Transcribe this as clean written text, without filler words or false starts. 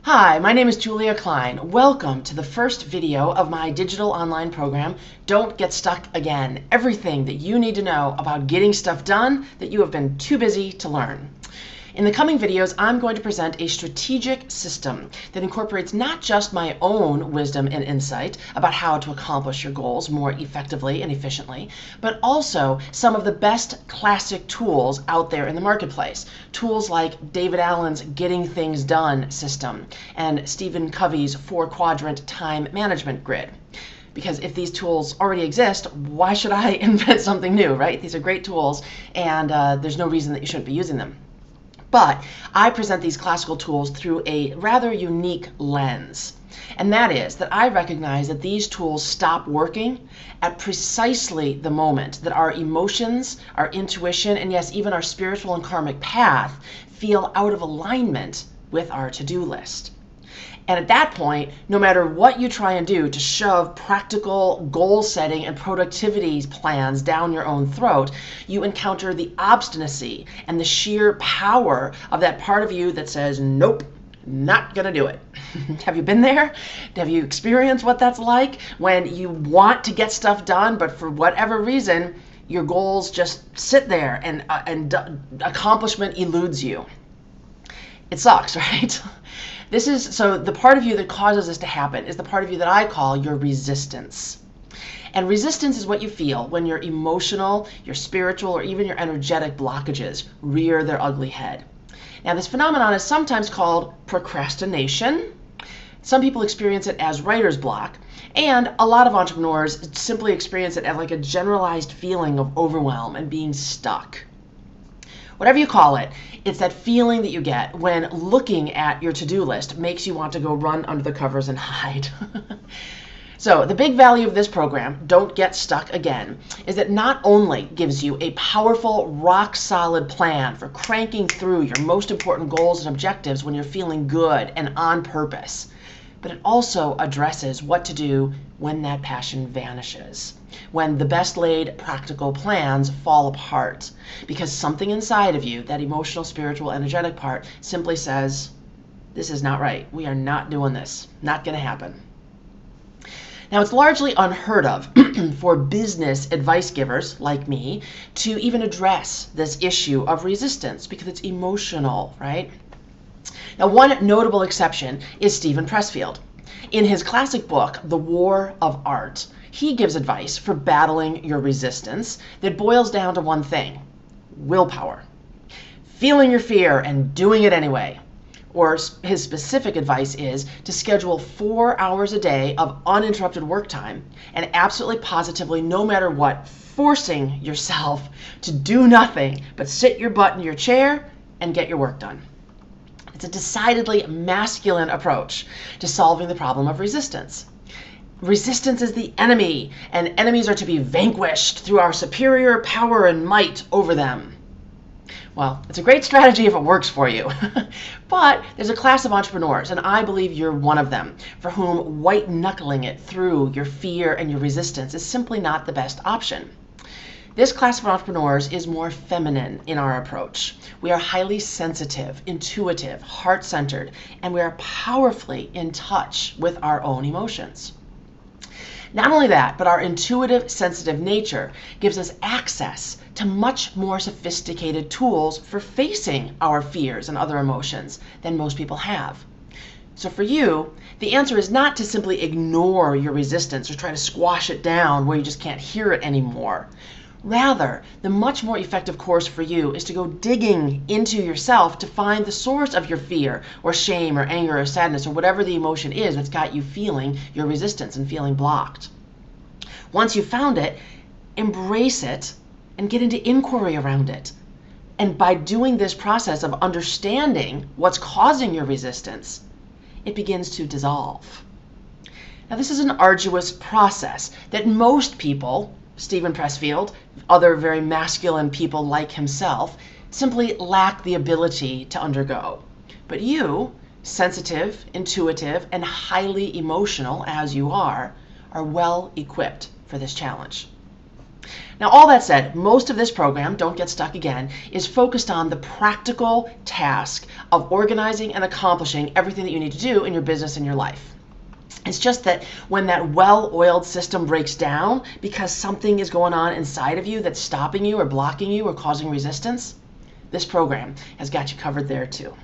Hi, my name is Julia Kline. Welcome to the first video of my digital online program, Don't Get Stuck Again. Everything that you need to know about getting stuff done that you have been too busy to learn. In the coming videos, I'm going to present a strategic system that incorporates not just my own wisdom and insight about how to accomplish your goals more effectively and efficiently, but also some of the best classic tools out there in the marketplace. Tools like David Allen's Getting Things Done system and Stephen Covey's 4-quadrant time management grid. Because if these tools already exist, why should I invent something new, right? These are great tools, and there's no reason that you shouldn't be using them. But I present these classical tools through a rather unique lens. And that is that I recognize that these tools stop working at precisely the moment that our emotions, our intuition, and yes, even our spiritual and karmic path feel out of alignment with our to-do list. And at that point, no matter what you try and do to shove practical goal setting and productivity plans down your own throat, you encounter the obstinacy and the sheer power of that part of you that says, nope, not gonna do it. Have you been there? Have you experienced what that's like when you want to get stuff done, but for whatever reason, your goals just sit there and accomplishment eludes you? It sucks, right? So the part of you that causes this to happen is the part of you that I call your resistance. And resistance is what you feel when your emotional, your spiritual, or even your energetic blockages rear their ugly head. Now, this phenomenon is sometimes called procrastination. Some people experience it as writer's block, and a lot of entrepreneurs simply experience it as like a generalized feeling of overwhelm and being stuck. Whatever you call it, it's that feeling that you get when looking at your to-do list makes you want to go run under the covers and hide. So the big value of this program, Don't Get Stuck Again, is that not only gives you a powerful, rock-solid plan for cranking through your most important goals and objectives when you're feeling good and on purpose, but it also addresses what to do when that passion vanishes, when the best laid practical plans fall apart, because something inside of you, that emotional, spiritual, energetic part, simply says, this is not right. We are not doing this. Not going to happen. Now, it's largely unheard of for business advice givers like me to even address this issue of resistance because it's emotional, right? Now, one notable exception is Steven Pressfield. In his classic book, The War of Art, he gives advice for battling your resistance that boils down to one thing: willpower. Feeling your fear and doing it anyway. Or his specific advice is to schedule 4 hours a day of uninterrupted work time and absolutely positively, no matter what, forcing yourself to do nothing but sit your butt in your chair and get your work done. It's a decidedly masculine approach to solving the problem of resistance. Resistance is the enemy, and enemies are to be vanquished through our superior power and might over them. Well, it's a great strategy if it works for you. But there's a class of entrepreneurs, and I believe you're one of them, for whom white-knuckling it through your fear and your resistance is simply not the best option. This class of entrepreneurs is more feminine in our approach. We are highly sensitive, intuitive, heart-centered, and we are powerfully in touch with our own emotions. Not only that, but our intuitive, sensitive nature gives us access to much more sophisticated tools for facing our fears and other emotions than most people have. So for you, the answer is not to simply ignore your resistance or try to squash it down where you just can't hear it anymore. Rather, the much more effective course for you is to go digging into yourself to find the source of your fear or shame or anger or sadness or whatever the emotion is that's got you feeling your resistance and feeling blocked. Once you've found it, embrace it and get into inquiry around it. And by doing this process of understanding what's causing your resistance, it begins to dissolve. Now, this is an arduous process that most people, Steven Pressfield, other very masculine people like himself, simply lack the ability to undergo. But you, sensitive, intuitive, and highly emotional as you are well equipped for this challenge. Now, all that said, most of this program, Don't Get Stuck Again, is focused on the practical task of organizing and accomplishing everything that you need to do in your business and your life. It's just that when that well-oiled system breaks down because something is going on inside of you that's stopping you or blocking you or causing resistance, this program has got you covered there too.